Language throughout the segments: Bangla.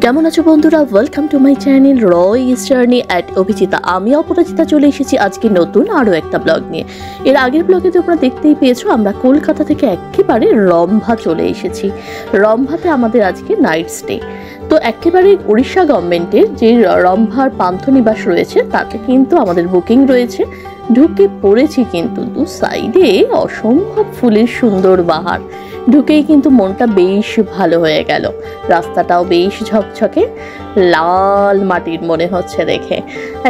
কেমন আছো বন্ধুরা, welcome to my channel Roy's journey at Abhijita. আমি অপরাজিতা চলে এসেছি আজকে নতুন আরও একটা ব্লগ নিয়ে। এর আগের ব্লগে তোমরা দেখতেই পেয়েছো আমরা কলকাতা থেকে একেবারে রম্ভা চলে এসেছি। রম্ভাতে আমাদের আজকে নাইট স্টে। তো একেবারে উড়িষ্যা গভর্নমেন্টের যে রম্ভার পান্থনিবাস রয়েছে তাতে কিন্তু আমাদের বুকিং রয়েছে। ঢুকে পড়েছি কিন্তু দু সাইডে অসম্ভব ফুলের সুন্দর বাহার। ঢুকেই কিন্তু মনটা বেশ ভালো হয়ে গেল। রাস্তাটাও বেশ ঝকঝকে লাল মাটির মনে হচ্ছে দেখে।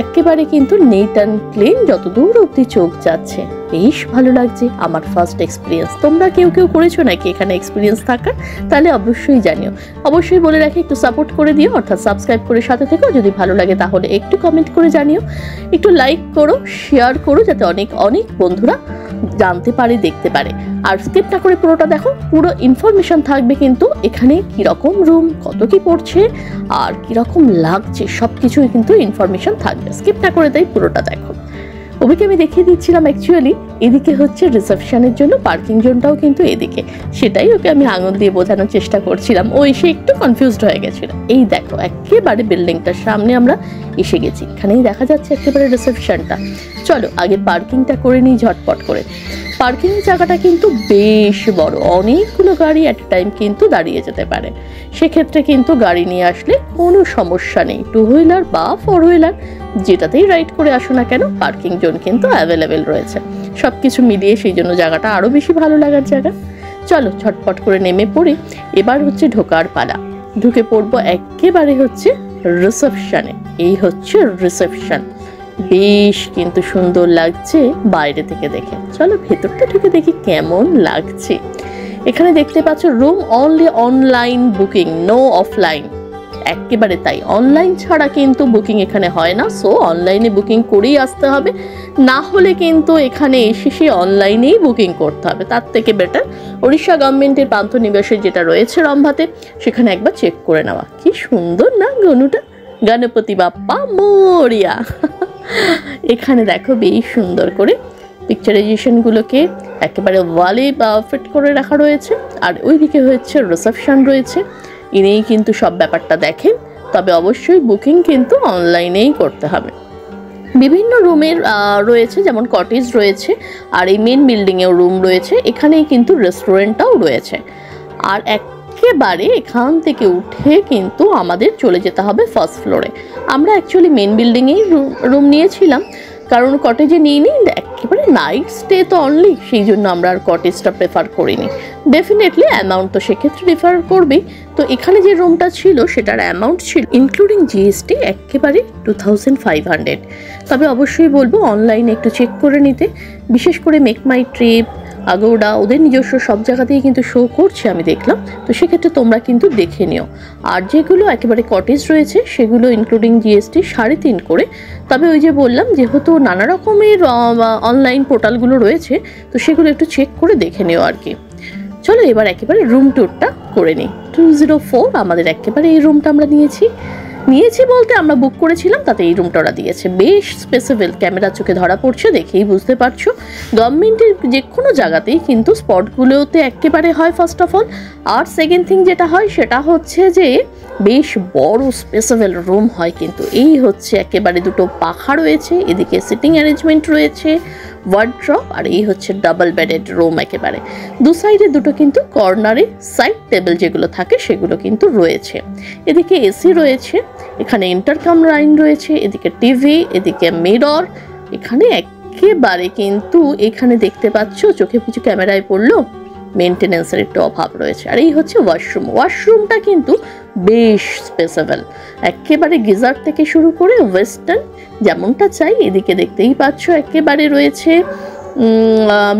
একেবারে কিন্তু নিট অ্যান্ড ক্লিন, যত দূর অব্দি চোখ যাচ্ছে বেশ ভালো লাগছে। আমার ফার্স্ট এক্সপিরিয়েন্স। তোমরা কেউ করেছো নাকি এখানে এক্সপিরিয়েন্স থাকার? তাহলে অবশ্যই জানিও। অবশ্যই বলে রাখি একটু সাপোর্ট করে দিও, অর্থাৎ সাবস্ক্রাইব করে সাথে থেকো। যদি ভালো লাগে তাহলে একটু কমেন্ট করে জানিও, একটু লাইক করো, শেয়ার করো, যাতে অনেক বন্ধুরা জানতে পারে, দেখতে পারে। আর স্কিপ না করে পুরোটা দেখো, পুরো ইনফরমেশন থাকবে কিন্তু এখানে কিরকম রুম, কত কি পড়ছে আর কিরকম লাগছে সবকিছুই কিন্তু ইনফরমেশন থাকবে। স্কিপ না করে তাই পুরোটা দেখো। ওকে আমি দেখিয়ে দিচ্ছিলাম অ্যাকচুয়ালি এদিকে হচ্ছে রিসেপশনের জন্য পার্কিং জোনটাও কিন্তু এদিকে, সেটাই ওকে আমি আঙুল দিয়ে বোঝানোর চেষ্টা করছিলাম। ও এসে একটু কনফিউজড হয়ে গেছিল। এই দেখো একেবারে বিল্ডিংটার সামনে আমরা এসে গেছি, এখানেই দেখা যাচ্ছে একেবারে রিসেপশনটা। চলো আগে পার্কিংটা করে নিই ঝটপট করে। পার্কিং জায়গাটা কিন্তু বেশ বড়, অনেকগুলো গাড়ি অ্যাট এ টাইম কিন্তু দাঁড়িয়ে যেতে পারে। সেক্ষেত্রে কিন্তু গাড়ি নিয়ে আসলে কোনো সমস্যা নেই। টু হুইলার বা ফোর হুইলার যেটাতেই রাইড করে আসো না কেন, পার্কিং জোন কিন্তু অ্যাভেলেবেল রয়েছে। সব কিছু মিলিয়ে সেই জন্য জায়গাটা আরও বেশি ভালো লাগার জায়গা। চলো ঝটপট করে নেমে পড়ি। এবার হচ্ছে ঢোকার পালা। ঢুকে পড়বো একেবারে হচ্ছে রিসেপশনে। এই হচ্ছে রিসেপশন, বেশ কিন্তু সুন্দর লাগছে বাইরে থেকে দেখে। চলো ভেতরটা ঢুকে দেখি কেমন লাগছে। এখানে দেখতে পাচ্ছ room only online booking, no offline. একেবারে তাই, অনলাইন ছাড়া কিন্তু বুকিং এখানে হয় না। সো অনলাইনে বুকিং করেই আসতে হবে, না হলে কিন্তু এখানে এসে সে অনলাইনেই বুকিং করতে হবে। তার থেকে বেটার উড়িষ্যা গভর্নমেন্টের পান্থনিবাসে যেটা রয়েছে রম্ভাতে, সেখানে একবার চেক করে নেওয়া। কি সুন্দর না গনুটা, গণপতি বাপ্পা মোরিয়া। এখানে দেখো বেশ সুন্দর করে পিকচারাইজেশনগুলোকে একেবারে ওয়ালে ফিট করে রাখা রয়েছে। আর ওইদিকে হচ্ছে রিসেপশন রয়েছে, ইনিই কিন্তু সব ব্যাপারটা দেখেন। তবে অবশ্যই বুকিং কিন্তু অনলাইনেই করতে হবে। বিভিন্ন রুমের রয়েছে, যেমন কটেজ রয়েছে, আর এই মেন বিল্ডিংয়েও রুম রয়েছে। এখানেই কিন্তু রেস্টুরেন্টটাও রয়েছে। আর একেবারে এখান থেকে উঠে কিন্তু আমাদের চলে যেতে হবে ফার্স্ট ফ্লোরে। আমরা অ্যাকচুয়ালি মেন বিল্ডিংয়েই রুম নিয়েছিলাম, কারণ কটেজে নিইনি। একেবারে নাইট স্টে তো অনলি, সেই জন্য আমরা আর কটেজটা প্রেফার করিনি। ডেফিনেটলি অ্যামাউন্ট তো সেক্ষেত্রে প্রেফার করবেই। তো এখানে যে রুমটা ছিল সেটার অ্যামাউন্ট ছিল ইনক্লুডিং জিএসটি একেবারে 2500। তবে অবশ্যই বলবো অনলাইনে একটু চেক করে নিতে। বিশেষ করে মেক মাই ট্রিপ, আগোডা, ওদের নিজস্ব সব জায়গাতেই কিন্তু শো করছে আমি দেখলাম। তো সেক্ষেত্রে তোমরা কিন্তু দেখে নিও। আর যেগুলো একেবারে কটেজ রয়েছে সেগুলো ইনক্লুডিং জিএসটি 3.5 করে। তবে ওই যে বললাম, যেহেতু নানা রকমের অনলাইন পোর্টালগুলো রয়েছে, তো সেগুলো একটু চেক করে দেখে নিও আর কি। চলো এবার একেবারে রুম ট্যুরটা করে নিই। 204 আমাদের একেবারে এই রুমটা আমরা নিয়েছি বলতে আমরা বুক করেছিলাম, তাতে এই রুমটা ওরা দিয়েছে। বেশ স্পেসিফিক, ক্যামেরা চোখে ধরা পড়ছে, দেখেই বুঝতে পারছো। গভর্নমেন্টের যে কোনো জায়গাতেই কিন্তু স্পটগুলোতে একেবারে হয় ফার্স্ট অফ অল। আর সেকেন্ড থিং যেটা হয় সেটা হচ্ছে যে বেশ বড় স্পেসিফিক রুম হয় কিন্তু। এই হচ্ছে একেবারে দুটো পাখা রয়েছে, এদিকে সিটিং অ্যারেঞ্জমেন্ট রয়েছে, ওয়ার্ড্রপ, আর এই হচ্ছে ডাবল বেডেড রুম। একেবারে দু সাইডে দুটো কিন্তু কর্নারে সাইড টেবিল যেগুলো থাকে সেগুলো কিন্তু রয়েছে। এদিকে এসি রয়েছে, এখানে ইন্টারকম লাইন রয়েছে, এদিকে টিভি, এদিকে মিরর। এখানে একেবারে কিন্তু এখানে দেখতে পাচ্ছ চোখে পিছু ক্যামেরায় পড়লো, মেনটেন্যান্সের একটু অভাব রয়েছে। আর এই হচ্ছে ওয়াশরুমটা কিন্তু বেশ স্পেসিফিক, একেবারে গিজার থেকে শুরু করে ওয়েস্টার্ন যেমনটা চাই। এদিকে দেখতেই পাচ্ছ একেবারে রয়েছে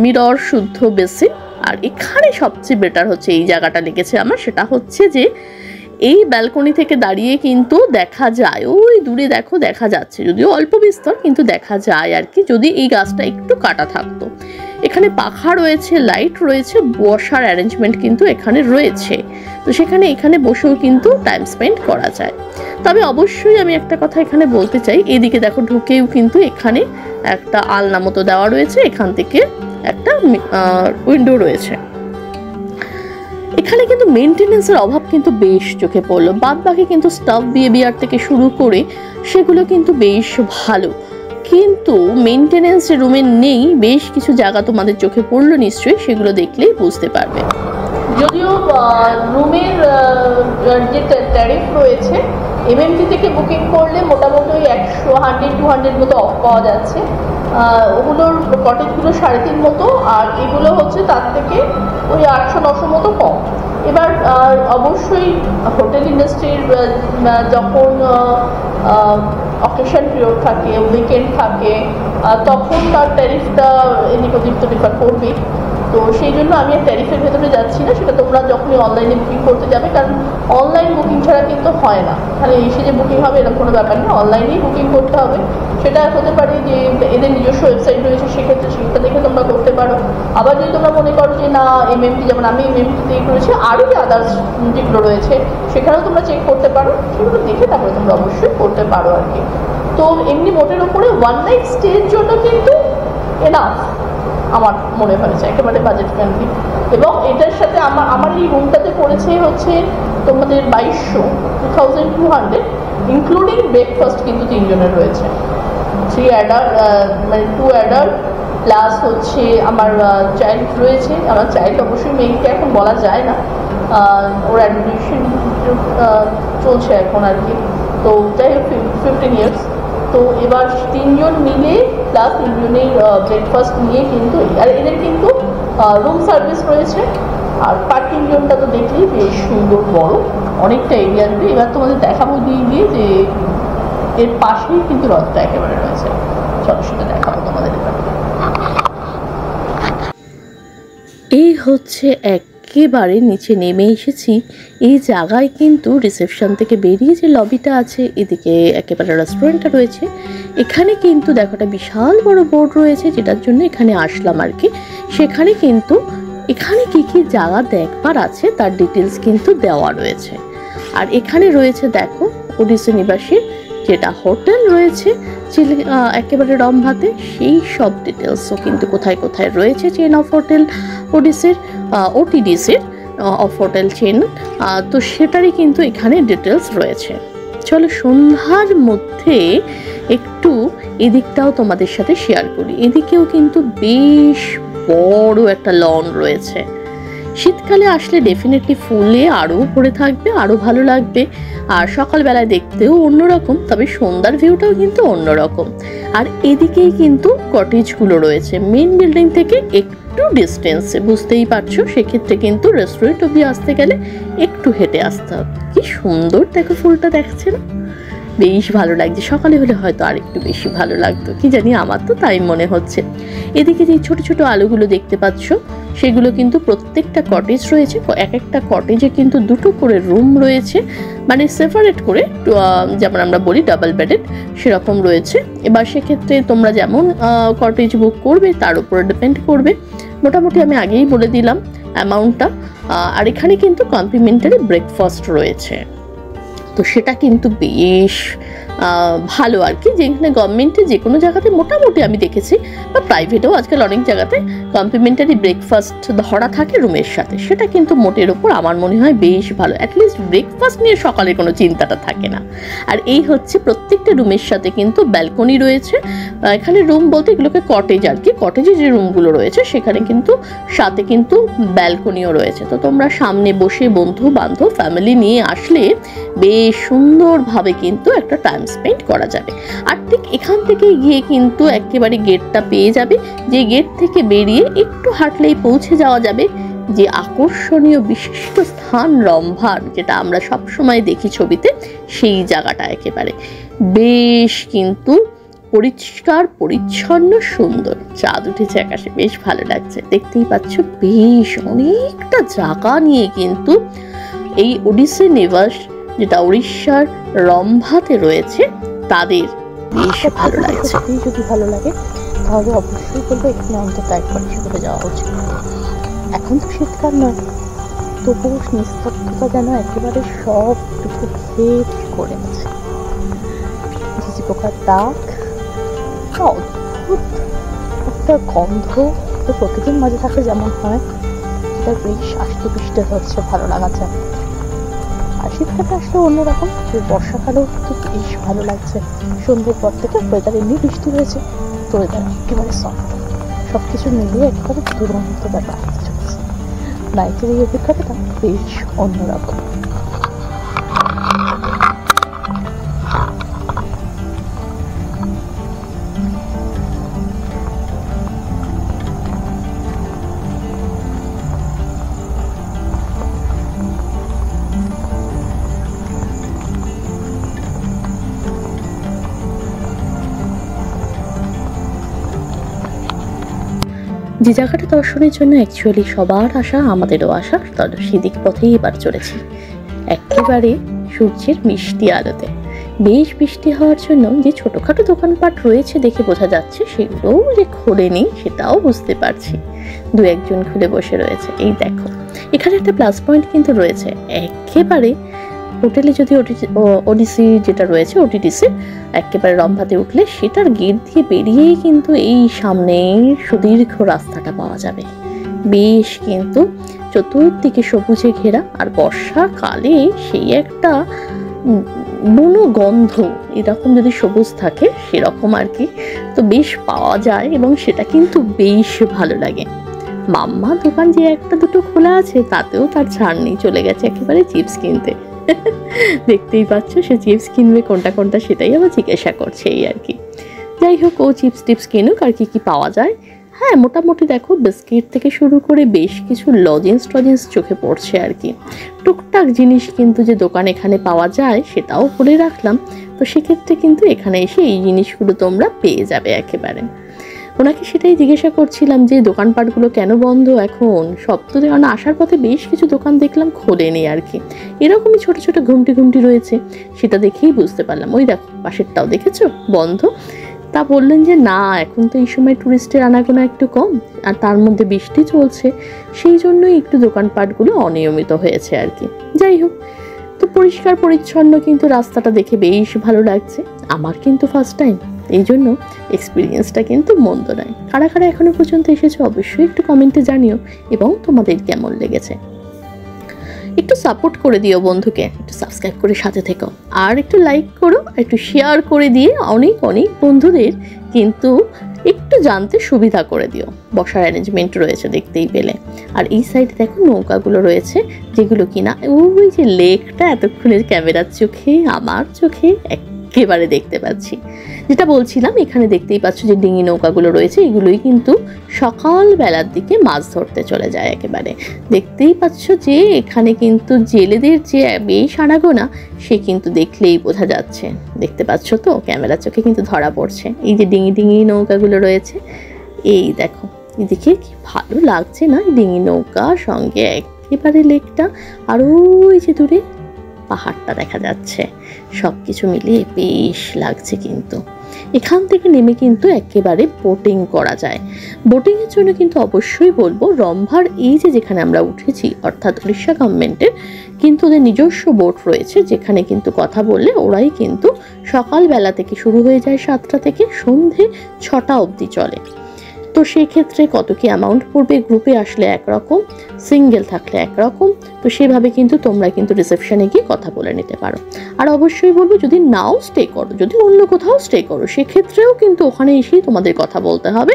মিরর শুদ্ধ বেসিন। আর এখানে সবচেয়ে বেটার হচ্ছে এই জায়গাটা লেগেছে আমার, সেটা হচ্ছে যে এই ব্যালকনি থেকে দাঁড়িয়ে কিন্তু দেখা যায়, ওই দূরে দেখো দেখা যাচ্ছে, যদিও অল্প বিস্তর কিন্তু দেখা যায় আর কি, যদি এই গাছটা একটু কাটা থাকতো। এখানে পাখা রয়েছে, লাইট রয়েছে, বসার অ্যারেঞ্জমেন্ট কিন্তু এখানে রয়েছে। তো সেখানে এখানে বসেও কিন্তু টাইম স্পেন্ড করা যায়। তবে অবশ্যই আমি একটা কথা এখানে বলতে চাই, এদিকে দেখো ঢুকেও কিন্তু এখানে একটা আলনা মতো দেওয়া রয়েছে, এখান থেকে একটা উইন্ডো রয়েছে। এখানে কিন্তু মেনটেনেন্সের অভাব কিন্তু বেশ চোখে পড়লো। বাদ বাকি কিন্তু স্টাফ বিহেভিয়ার থেকে শুরু করে সেগুলো কিন্তু বেশ ভালো, কিন্তু মেনটেনেন্স রুমে নেই বেশ কিছু জায়গা তোমাদের চোখে পড়লো নিশ্চয়ই, সেগুলো দেখলেই বুঝতে পারবে। যদিও রুমের যে ট্যারিফ রয়েছে এমএমটি থেকে বুকিং করলে মোটামুটি ওই 100-200 মতো অফ পাওয়া যাচ্ছে। ওগুলোর কটেজগুলো 3.5 মতো, আর এগুলো হচ্ছে তার থেকে ওই 800-900 মতো কম। এবার অবশ্যই হোটেল ইন্ডাস্ট্রির যখন অকেশন পিরিয়ড থাকে, উইকেন্ড থাকে, তখন তার ট্যারিফটা এদিক ওদিক তো ডিফার করবেই। তো সেই জন্য আমি আর ট্যারিফের ভেতরে যাচ্ছি না, সেটা তোমরা যখনই অনলাইনে বুকিং করতে যাবে, কারণ অনলাইন বুকিং ছাড়া কিন্তু হয় না, তাহলে এসে যে বুকিং হবে এরকম কোনো ব্যাপার নেই, অনলাইনেই বুকিং করতে হবে। সেটা হতে পারে যে এদের নিজস্ব ওয়েবসাইট রয়েছে, সেক্ষেত্রে সেটা দেখে তোমরা করতে পারো। আবার যদি তোমরা মনে করো যে না এমএমটি, যেমন আমি এমএমটিতেই করেছি, আরও যে আদার্স যেগুলো রয়েছে সেখানেও তোমরা চেক করতে পারো, সেগুলো দেখে তারপরে তোমরা অবশ্যই করতে পারো আর কি। তো এমনি মোটের ওপরে 1 নাইট স্টের জন্য কিন্তু এনাফ আমার মনে হয়েছে, একেবারে বাজেট ফ্রেন্ডলি। এবং এটার সাথে আমার এই রুমটাতে পড়েছে হচ্ছে তোমাদের 2200 ইনক্লুডিং ব্রেকফাস্ট, কিন্তু 3 জনের রয়েছে, 3 অ্যাডাল্ট মানে 2 অ্যাডাল্ট প্লাস হচ্ছে আমার চাইল্ড রয়েছে। আমার চাইল্ড অবশ্যই মেয়েকে এখন বলা যায় না, ওর অ্যাডমিশন চলছে এখন আর কি। তো যাই হোক 15 ইয়ার্স। তো এবার 3 জন মিলে প্লাস 3 জনের ব্রেকফাস্ট নিয়ে কিন্তু, আর এদের কিন্তু রুম সার্ভিস রয়েছে। আর পার্কিং জোনটা তো দেখলেই বেশ সুন্দর বড়, অনেকটা এরিয়া জুড়ে। এবার তোমাদের দেখাবো দিয়ে যে এর পাশেই কিন্তু হ্রদটা একেবারে রয়েছে, চলো সেটা দেখাবো তোমাদের। এই হচ্ছে একেবারে নিচে নেমে এসেছি। এই জায়গায় কিন্তু রিসেপশন থেকে বেরিয়ে যে লবিটা আছে, এদিকে একেবারে রেস্টুরেন্টটা রয়েছে। এখানে কিন্তু দেখো একটা বিশাল বড় বোর্ড রয়েছে, যেটার জন্য এখানে আসলাম আর কি। সেখানে কিন্তু এখানে কি কি জায়গা দেখবার আছে তার ডিটেলস কিন্তু দেওয়া রয়েছে। আর এখানে রয়েছে দেখো ওডিসি নিবাসীর যেটা হোটেল রয়েছে একেবারে রম্ভাতে, সেই সব ডিটেলসও কিন্তু কোথায় কোথায় রয়েছে চেন অফ হোটেল ওডিসির, ওটিডিসির অফ হোটেল চেন, তো সেটারই কিন্তু এখানে ডিটেলস রয়েছে। চলো সন্ধ্যার মধ্যে একটু এদিকটাও তোমাদের সাথে শেয়ার করি। এদিকেও কিন্তু বেশ বড় একটা লন রয়েছে। শীতকালে আসলে ডেফিনেটলি ফুলে আরও ভরে থাকবে, আরও ভালো লাগবে। আর সকালবেলায় দেখতেও অন্যরকম, তবে সন্ধ্যার ভিউটাও কিন্তু অন্যরকম। আর এদিকেই কিন্তু কটেজগুলো রয়েছে মেন বিল্ডিং থেকে একটু ডিস্টেন্সে, বুঝতেই পারছো। সেক্ষেত্রে কিন্তু রেস্টুরেন্ট অব্দি আসতে গেলে একটু হেঁটে আসতে হবে। কি সুন্দর দেখো ফুলটা, দেখছে না? বেশ ভালো লাগছে। সকালে হলে হয়তো আর একটু বেশি ভালো লাগতো, কি জানি, আমার তো তাই মনে হচ্ছে। এদিকে যে ছোট ছোট আলোগুলো দেখতে পাচ্ছ, সেগুলো কিন্তু প্রত্যেকটা কটেজ রয়েছে। এক একটা কটেজে কিন্তু 2টো করে রুম রয়েছে, মানে সেপারেট করে, যেমন আমরা বলি ডাবল বেডেড, সেরকম রয়েছে। এবার সেক্ষেত্রে তোমরা যেমন কটেজ বুক করবে তার উপরে ডিপেন্ড করবে। মোটামুটি আমি আগেই বলে দিলাম অ্যামাউন্টটা। আর এখানে কিন্তু কমপ্লিমেন্টারি ব্রেকফাস্ট রয়েছে, তো সেটা কিন্তু বেশ ভালো আর কি। যেখানে গভর্নমেন্টে যে কোনো জায়গাতে মোটামুটি আমি দেখেছি, বা প্রাইভেটেও আজকাল অনেক জায়গাতে কমপ্লিমেন্টারি ব্রেকফাস্ট ধরা থাকে রুমের সাথে, সেটা কিন্তু মোটের ওপর আমার মনে হয় বেশ ভালো। অ্যাটলিস্ট ব্রেকফাস্ট নিয়ে সকালে কোনো চিন্তাটা থাকে না। আর এই হচ্ছে প্রত্যেকটা রুমের সাথে কিন্তু ব্যালকনি রয়েছে। এখানে রুম বলতে এগুলোকে কটেজ আর কি, কটেজে যে রুমগুলো রয়েছে সেখানে কিন্তু সাথে কিন্তু ব্যালকনিও রয়েছে। তো তোমরা সামনে বসে বন্ধু বান্ধব ফ্যামিলি নিয়ে আসলে বেশ সুন্দরভাবে কিন্তু একটা টাইম স্পেন্ড করা যাবে। আর ঠিক এখান থেকে গিয়ে কিন্তু একেবারে গেটটা পেয়ে যাবে, যে গেট থেকে বেরিয়ে একটু হাঁটলেই পৌঁছে যাওয়া যাবে যে আকর্ষণীয় বিশিষ্ট স্থান রম্ভার, যেটা আমরা সব সময় দেখি ছবিতে, সেই জায়গাটা একেবারে বেশ কিন্তু পরিষ্কার পরিচ্ছন্ন সুন্দর। চাঁদ উঠেছে আকাশে, বেশ ভালো লাগছে। দেখতেই পাচ্ছ বেশ অনেকটা জায়গা নিয়ে কিন্তু এই ওডিসি নিবাস, যেটা উড়িষ্যার রম্ভাতে রয়েছে, তাদের বেশ ভালো লাগছে। যদি ভালো লাগে তাহলে অবশ্যই বলবো এখানে অন্তত একবার করে যাওয়া উচিত। এখন তো শীতকাল নয়, তবুও নিস্তব্ধতা যেন একেবারে সবটুকু ভেদ করে আছে। ঝিঝি পোকার ডাক, অদ্ভুত একটা গন্ধ তো প্রকৃতির মাঝে থাকলে যেমন হয়, সেটা ওয়েদার বেশ আস্তে বৃষ্টি হচ্ছে, ভালো লাগা যায়। আর শীতকালে আসলে অন্যরকম, বর্ষাকালেও কিন্তু বেশ ভালো লাগছে। সন্ধ্যের পর থেকে ওয়েদার এমনি বৃষ্টি হয়েছে, তো ওয়েদার একেবারে সফট, সব কিছু মিলিয়ে একেবারে দুরন্ত ব্যাপার হতে চলেছে। নাইটের এই অভিজ্ঞতাটা বেশ অন্যরকম। যে জায়গাটা দর্শনের জন্য অ্যাকচুয়ালি সবার আশা, আমাদেরও আশা, তবে সেদিক পথেই এবার চলেছি একেবারে সূর্যের মিষ্টি আলোতে। বেশ বৃষ্টি হওয়ার জন্য যে ছোটখাটো দোকানপাট রয়েছে দেখে বোঝা যাচ্ছে সেগুলোও যে খোলেনি সেটাও বুঝতে পারছি, দু একজন খুলে বসে রয়েছে। এই দেখো এখানে একটা প্লাস পয়েন্ট কিন্তু রয়েছে, একেবারে হোটেলে যদি ওডিসি যেটা রয়েছে ওটিডিসি একেবারে রম্ভাতে উঠলে সেটার গেট দিয়ে বেরিয়েই কিন্তু এই সামনের সুদীর্ঘ রাস্তাটা পাওয়া যাবে। বেশ কিন্তু চতুর্দিকে সবুজে ঘেরা, আর বর্ষাকালে সেই একটা বুনো গন্ধ এরকম যদি সবুজ থাকে সেরকম আর কি, তো বেশ পাওয়া যায় এবং সেটা কিন্তু বেশ ভালো লাগে। মাম্মা দোকান যে একটা দুটো খোলা আছে তাতেও তার ছাড় নেই, চলে গেছে একেবারে চিপস কিনতে। দেখতেই পাচ্ছ সে চিপস কিনবে কোনটা কোনটা সেটাই আবার জিজ্ঞাসা করছে, এই আর কি। যাই হোক ও চিপস টিপস কিনুক, আর কি কি পাওয়া যায়। হ্যাঁ মোটামুটি দেখো বিস্কিট থেকে শুরু করে বেশ কিছু লজেন্স টজেন্স চোখে পড়ছে আর কি। টুকটাক জিনিস কিন্তু যে দোকান এখানে পাওয়া যায় সেটাও বলে রাখলাম, তো সেক্ষেত্রে কিন্তু এখানে এসে এই জিনিসগুলো তোমরা পেয়ে যাবে একেবারে। ওনাকে সেটাই জিজ্ঞাসা করছিলাম যে দোকানপাটগুলো কেন বন্ধ এখন, সব তো কারণ আসার পথে বেশ কিছু দোকান দেখলাম খোলেনি আর কি, এরকমই ছোট ছোট ঘুমটি ঘুমটি রয়েছে, সেটা দেখেই বুঝতে পারলাম। ওই দেখো পাশেরটাও দেখেছো বন্ধ। তা বললেন যে না এখন তো এই সময় টুরিস্টের আনাগোনা একটু কম, আর তার মধ্যে বৃষ্টি চলছে, সেই জন্যই একটু দোকানপাটগুলো অনিয়মিত হয়েছে আর কি। যাই হোক, তো পরিষ্কার পরিচ্ছন্ন কিন্তু রাস্তাটা দেখে বেশ ভালো লাগছে। আমার কিন্তু ফার্স্ট টাইম, এই জন্য এক্সপিরিয়েন্সটা কিন্তু মন্দ নয়। কারা কারা এখনো পর্যন্ত এসেছো অবশ্যই একটু কমেন্টে জানিও এবং তোমাদের কেমন লেগেছে। একটু সাপোর্ট করে দিও বন্ধুকে, একটু সাবস্ক্রাইব করে সাথে থেকো, আর একটু লাইক করো, একটু শেয়ার করে দিয়ে অনেক অনেক বন্ধুদের কিন্তু একটু জানতে সুবিধা করে দিও। বসার অ্যারেঞ্জমেন্ট রয়েছে দেখতেই পেলে, আর এই সাইডে দেখো নৌকাগুলো রয়েছে যেগুলো কিনা ওই যে লেকটা এতক্ষণের ক্যামেরার চোখে আমার চোখে একেবারে দেখতে পাচ্ছি। যেটা বলছিলাম এখানে দেখতেই পাচ্ছ যে ডিঙি নৌকাগুলো রয়েছে, এগুলোই কিন্তু সকাল বেলার দিকে মাছ ধরতে চলে যায় একেবারে। দেখতেই পাচ্ছ যে এখানে কিন্তু জেলেদের যে বেশ আনাগোনা সে কিন্তু দেখলেই বোঝা যাচ্ছে, দেখতে পাচ্ছ তো ক্যামেরার চোখে কিন্তু ধরা পড়ছে। এই যে ডিঙি ডিঙি নৌকাগুলো রয়েছে, এই দেখো এদিকে কি ভালো লাগছে না ডিঙি নৌকা সঙ্গে একেবারে লেকটা, আর ওই যে দূরে পাহাড়টা দেখা যাচ্ছে, সব কিছু মিলিয়ে বেশ লাগছে। কিন্তু এখান থেকে নেমে কিন্তু একেবারে বোটিং করা যায়। বোটিংয়ের জন্য কিন্তু অবশ্যই বলবো রম্ভার এই যে যেখানে আমরা উঠেছি অর্থাৎ উড়িষ্যা গভর্নমেন্টের কিন্তু ওদের নিজস্ব বোট রয়েছে, যেখানে কিন্তু কথা বললে ওরাই কিন্তু সকালবেলা থেকে শুরু হয়ে যায় 7টা থেকে সন্ধে 6টা অবধি চলে। তো সেই ক্ষেত্রে কত কি অ্যামাউন্ট পড়বে, গ্রুপে আসলে একরকম, সিঙ্গেল থাকলে একরকম, তো সেভাবে কিন্তু তোমরা কিন্তু রিসেপশনে গিয়ে কথা বলে নিতে পারো। আর অবশ্যই বলবো যদি নাও স্টে করো, যদি অন্য কোথাও স্টে করো সেক্ষেত্রেও কিন্তু ওখানে এসেই তোমাদের কথা বলতে হবে।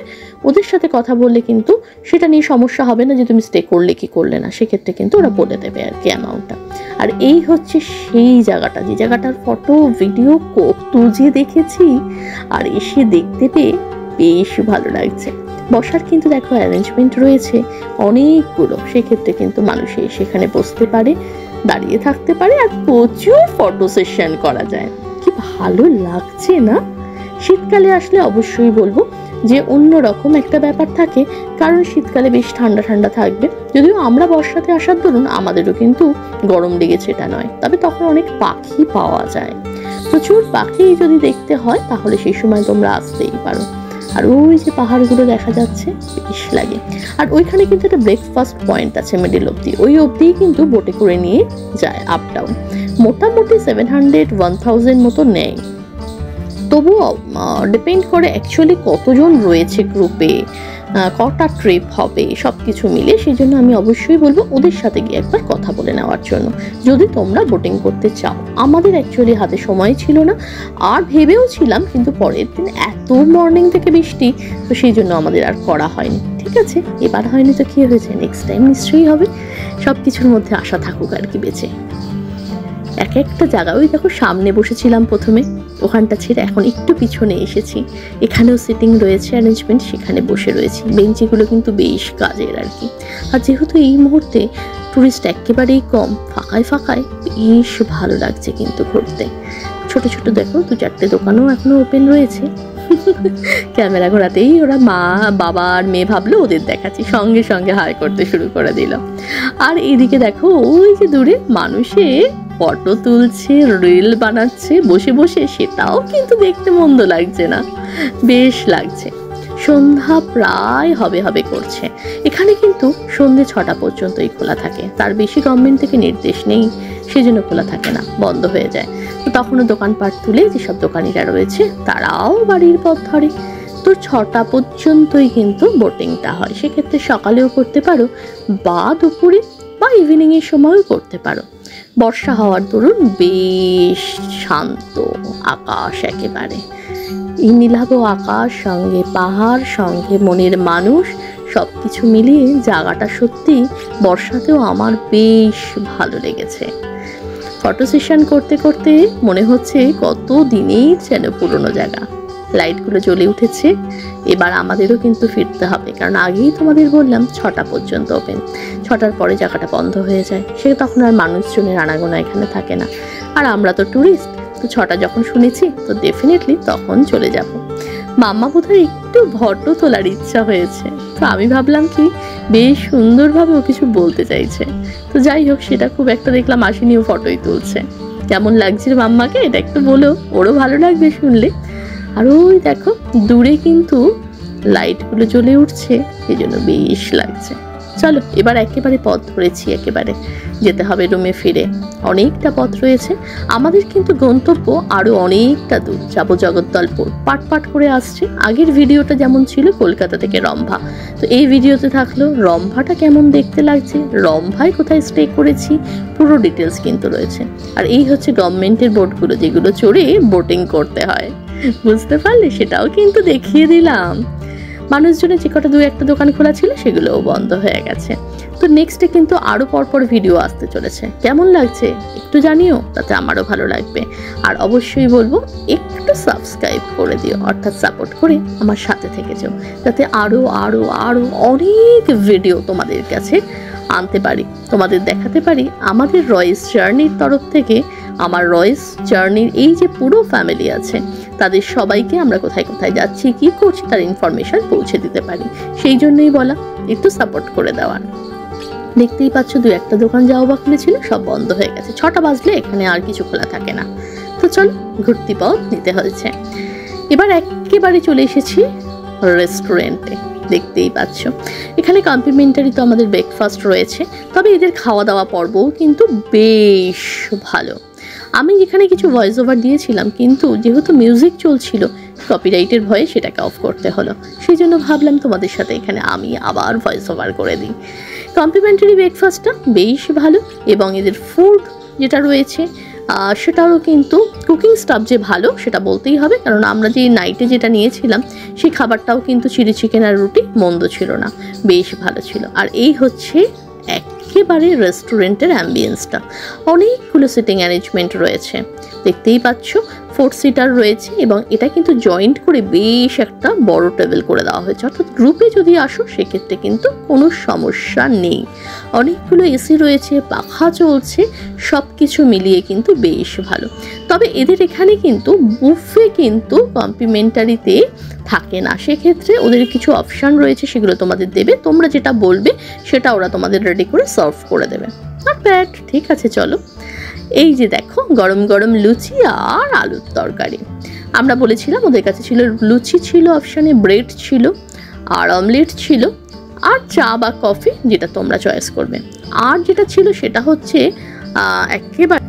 ওদের সাথে কথা বললে কিন্তু সেটা নিয়ে সমস্যা হবে না যে তুমি স্টে করলে কি করলে না, সেক্ষেত্রে কিন্তু ওরা বলে দেবে আর কি অ্যামাউন্টটা। আর এই হচ্ছে সেই জায়গাটা, যে জায়গাটার ফটো ভিডিও কত যে দেখেছি, আর এসে দেখতে পেয়ে বেশ ভালো লাগছে। বসার কিন্তু দেখো অ্যারেঞ্জমেন্ট রয়েছে অনেকগুলো, সেক্ষেত্রে কিন্তু মানুষ সেখানে বসতে পারে, দাঁড়িয়ে থাকতে পারে, আর প্রচুর ফটো সেশন করা যায়। কি ভালো লাগছে না? শীতকালে আসলে অবশ্যই বলবো যে অন্য রকম একটা ব্যাপার থাকে, কারণ শীতকালে বেশ ঠান্ডা ঠান্ডা থাকবে। যদিও আমরা বর্ষাতে আসার দরুন আমাদেরও কিন্তু গরম লেগেছে এটা নয়, তবে তখন অনেক পাখি পাওয়া যায়, প্রচুর পাখি যদি দেখতে হয় তাহলে সেই সময় তোমরা আসতেই পারো। আর ওই যে পাহাড়গুলো দেখা যাচ্ছে বেশ লাগে। আর ওইখানে কিন্তু একটা ব্রেকফাস্ট পয়েন্ট আছে মিডিল অবধি, ওই অবধি কিন্তু বোটে করে নিয়ে যায় আপ ডাউন। মোটামুটি 700-1000 মতো নেয়, তবুও ডিপেন্ড করে অ্যাকচুয়ালি কতজন রয়েছে গ্রুপে, কটা ট্রিপ হবে সব কিছু মিলে, সেই জন্য আমি অবশ্যই বলবো ওদের সাথে গিয়ে একবার কথা বলে নেওয়ার জন্য, যদি তোমরা বোটিং করতে চাও। আমাদের অ্যাকচুয়ালি হাতে সময় ছিল না, আর ভেবেও ছিলাম, কিন্তু পরের দিন এত মর্নিং থেকে বৃষ্টি, তো সেই জন্য আমাদের আর করা হয়নি। ঠিক আছে, এবার হয়নি তো কি হয়েছে, নেক্সট টাইম নিশ্চয়ই হবে। সব কিছুর মধ্যে আশা থাকুক আর কি বেঁচে। এক একটা জায়গা, ওই দেখো সামনে বসেছিলাম প্রথমে, ওখানটা ছেড়ে এখন একটু পিছনে এসেছি। এখানেও সিটিং রয়েছে অ্যারেঞ্জমেন্ট, সেখানে বসে রয়েছি। বেঞ্চিগুলো কিন্তু বেশ কাজের আর কি। আর যেহেতু এই মুহূর্তে টুরিস্ট একেবারেই কম, ফাঁকায় ফাঁকায় বেশ ভালো লাগছে কিন্তু ঘুরতে। ছোট ছোট দেখো 2-4টে দোকানও এখনো ওপেন রয়েছে। ক্যামেরা ঘোরাতেই ওরা মা বাবা আর মেয়ে ভাবলো ওদের দেখাচ্ছি, সঙ্গে সঙ্গে হাই করতে শুরু করে দিল। আর এদিকে দেখো ওই যে দূরে মানুষে ফটো তুলছে, রিল বানাচ্ছে বসে বসে, সেটাও কিন্তু দেখতে মন্দ লাগছে না, বেশ লাগছে। সন্ধ্যা প্রায় হবে হবে করছে। এখানে কিন্তু সন্ধ্যে 6টা পর্যন্তই খোলা থাকে, তার বেশি গভর্নমেন্ট থেকে নির্দেশ নেই, সেজন্য খোলা থাকে না, বন্ধ হয়ে যায়। তো তখনও দোকানপাট তুলে যেসব দোকানিরা রয়েছে তারাও বাড়ির পথ ধরে। তো 6টা পর্যন্তই কিন্তু বোটিংটা হয়। সেক্ষেত্রে সকালেও করতে পারো, বা দুপুরে বা ইভিনিংয়ের সময়ও করতে পারো। বর্ষা হওয়ার দরুন বেশ শান্ত আকাশ, একেবারে এই নীলাভ আকাশ, সঙ্গে পাহাড়, সঙ্গে মনের মানুষ, সব কিছু মিলিয়ে জায়গাটা সত্যি বর্ষাতেও আমার বেশ ভালো লেগেছে। ফটো সেশন করতে করতে মনে হচ্ছে কত দিনেই যেন পুরনো জায়গা। লাইটগুলো জ্বলে উঠেছে, এবার আমাদেরও কিন্তু ফিরতে হবে, কারণ আগেই তোমাদের বললাম 6টা পর্যন্ত ওপেন। 6টার পরে জায়গাটা বন্ধ হয়ে যায়, সে তখন আর মানুষজনের আনাগোনা এখানে থাকে না। আর আমরা তো ট্যুরিস্ট, তো 6টা যখন শুনেছি তো ডেফিনেটলি তখন চলে যাব। মাম্মা বোধহয় একটু ফটো তোলার ইচ্ছা হয়েছে, তো আমি ভাবলাম কি বেশ সুন্দরভাবে ও কিছু বলতে চাইছে। তো যাই হোক, সেটা খুব একটা দেখলাম আসেনি, ও ফটোই তুলছে। কেমন লাগছে মাম্মাকে এটা একটু বলো, ওরও ভালো লাগবে শুনলে। আর ওই দেখো দূরে কিন্তু লাইটগুলো জ্বলে উঠছে, এই জন্য বেশ লাগছে। চলো এবার একেবারে পথ ধরেছি, একেবারে যেতে হবে রুমে ফিরে। অনেকটা পথ রয়েছে আমাদের, কিন্তু গন্তব্য আরো অনেকটা দূর। যাবো জগদ্দলপুর, পাট পাট করে আসছে। আগের ভিডিওটা যেমন ছিল কলকাতা থেকে রম্ভা, তো এই ভিডিওতে থাকলো রম্ভাটা কেমন দেখতে লাগছে, রম্ভায় কোথায় স্টে করেছি, পুরো ডিটেলস কিন্তু রয়েছে। আর এই হচ্ছে গভর্নমেন্টের বোটগুলো, যেগুলো চড়ে বোটিং করতে হয়, বুঝতে পারলে, সেটাও কিন্তু দেখিয়ে দিলাম। মানুষজনের যে কটা 2-1টা দোকান খোলা ছিল সেগুলোও বন্ধ হয়ে গেছে। তো নেক্সটে কিন্তু আরও পরপর ভিডিও আসতে চলেছে, কেমন লাগছে একটু জানিও, তাতে আমারও ভালো লাগবে। আর অবশ্যই বলবো একটু সাবস্ক্রাইব করে দিও, অর্থাৎ সাপোর্ট করে আমার সাথে থেকে যাও, যাতে আরও আরও আরও অনেক ভিডিও তোমাদের কাছে আনতে পারি, তোমাদের দেখাতে পারি। আমাদের রয়েস জার্নির তরফ থেকে, আমার রয়েস জার্নির এই যে পুরো ফ্যামিলি আছে, তাদের সবাইকে আমরা কোথায় কোথায় যাচ্ছি, কি করছি, তার ইনফরমেশন পৌঁছে দিতে পারি। সেই জন্যই বলা একটু সাপোর্ট করে দেওয়ার। দেখতেই পাচ্ছ 2-1টা দোকান যাও বা খুলেছিল, সব বন্ধ হয়ে গেছে। 6টা বাজলে এখানে আর কিছু খোলা থাকে না। তো চলো ঘুরতি পথ নিতে হয়েছে। এবার একেবারে চলে এসেছি রেস্টুরেন্টে। দেখতেই পাচ্ছ এখানে কমপ্লিমেন্টারি তো আমাদের ব্রেকফাস্ট রয়েছে, তবে এদের খাওয়া দাওয়া পর্বও কিন্তু বেশ ভালো। আমি যেখানে কিছু ভয়েস ওভার দিয়েছিলাম, কিন্তু যেহেতু মিউজিক চলছিল কপিরাইটের ভয়ে সেটাকে অফ করতে হলো, সেই জন্য ভাবলাম তোমাদের সাথে এখানে আমি আবার ভয়েস ওভার করে দিই। কমপ্লিমেন্টারি ব্রেকফাস্টটা বেশ ভালো, এবং এদের ফুড যেটা রয়েছে সেটাও কিন্তু কুকিং স্টাফ যে ভালো সেটা বলতেই হবে, কারণ আমরা যে নাইটে যেটা নিয়েছিলাম সেই খাবারটাও কিন্তু চিলি চিকেন আর রুটি মন্দ ছিল না, বেশ ভালো ছিল। আর এই হচ্ছে একেবারে রেস্টুরেন্টের অ্যাম্বিয়েন্সটা। অনেকগুলো সিটিং অ্যারেঞ্জমেন্ট রয়েছে, দেখতেই পাচ্ছ 4 সিটার রয়েছে, এবং এটা কিন্তু জয়েন্ট করে বেশ একটা বড় টেবিল করে দেওয়া হয়েছে, অর্থাৎ গ্রুপে যদি আসো সেক্ষেত্রে কিন্তু কোনো সমস্যা নেই। অনেকগুলো এসি রয়েছে, পাখা চলছে, সব কিছু মিলিয়ে কিন্তু বেশ ভালো। তবে এদের এখানে কিন্তু বুফে কিন্তু কমপ্লিমেন্টারিতে থাকে না, সেক্ষেত্রে ওদের কিছু অপশান রয়েছে, সেগুলো তোমাদের দেবে, তোমরা যেটা বলবে সেটা ওরা তোমাদের রেডি করে সার্ভ করে দেবে। নট ব্যাড, ঠিক আছে। চলো এই যে দেখো গরম গরম লুচি আর আলুর তরকারি। আমরা বলেছিলাম ওদের কাছে ছিল লুচি, ছিল অপশানে ব্রেড ছিল, আর অমলেট ছিল, আর চা বা কফি যেটা তোমরা চয়েস করবে। আর যেটা ছিল সেটা হচ্ছে একেবারে,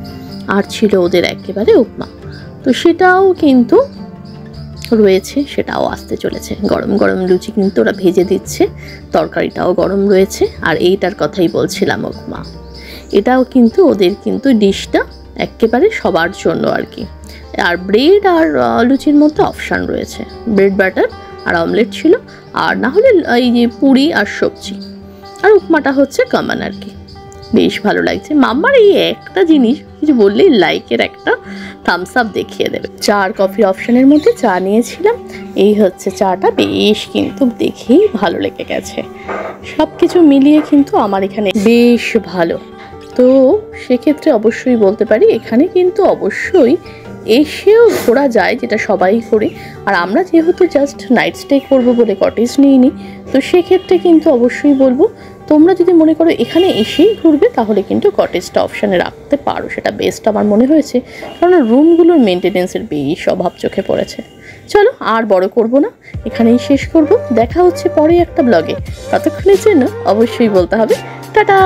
আর ছিল ওদের একেবারে উপমা, তো সেটাও কিন্তু রয়েছে সেটাও আসতে চলেছে। গরম গরম লুচি কিন্তু ওরা ভেজে দিচ্ছে, তরকারিটাও গরম রয়েছে। আর এইটার কথাই বলছিলাম উপমা, এটাও কিন্তু ওদের কিন্তু ডিশটা একেবারে সবার জন্য আর কি। আর ব্রেড আর লুচির মধ্যে অপশান রয়েছে, ব্রেড বাটার আর অমলেট ছিল, আর না হলে এই যে পুরি আর সবজি, আর উপমাটা হচ্ছে কমন আর কি। বেশ ভালো লাগছে। মাম্মার এই একটা জিনিস কিছু বললেই লাইকের একটা থামস আপ দেখিয়ে দেবে। চা আর কফি অপশানের মধ্যে চা নিয়েছিলাম, এই হচ্ছে চাটা। বেশ কিন্তু দেখেই ভালো লেগে গেছে। সব কিছু মিলিয়ে কিন্তু আমার এখানে বেশ ভালো। তো সেক্ষেত্রে অবশ্যই বলতে পারি এখানে কিন্তু অবশ্যই এসেও ঘোরা যায়, যেটা সবাই করে। আর আমরা যেহেতু জাস্ট নাইট স্টে করবো বলে কটেজ নিইনি, তো সেক্ষেত্রে কিন্তু অবশ্যই বলবো তোমরা যদি মনে করো এখানে এসেই ঘুরবে তাহলে কিন্তু কটেজটা অপশানে রাখতে পারো, সেটা বেস্ট আমার মনে হয়েছে। কারণ রুমগুলোর মেনটেনেন্সের বেশ অভাব চোখে পড়েছে। চলো আর বড় করব না, এখানেই শেষ করব। দেখা হচ্ছে পরে একটা ব্লগে। ততক্ষণের জন্য অবশ্যই বলতে হবে টাটা।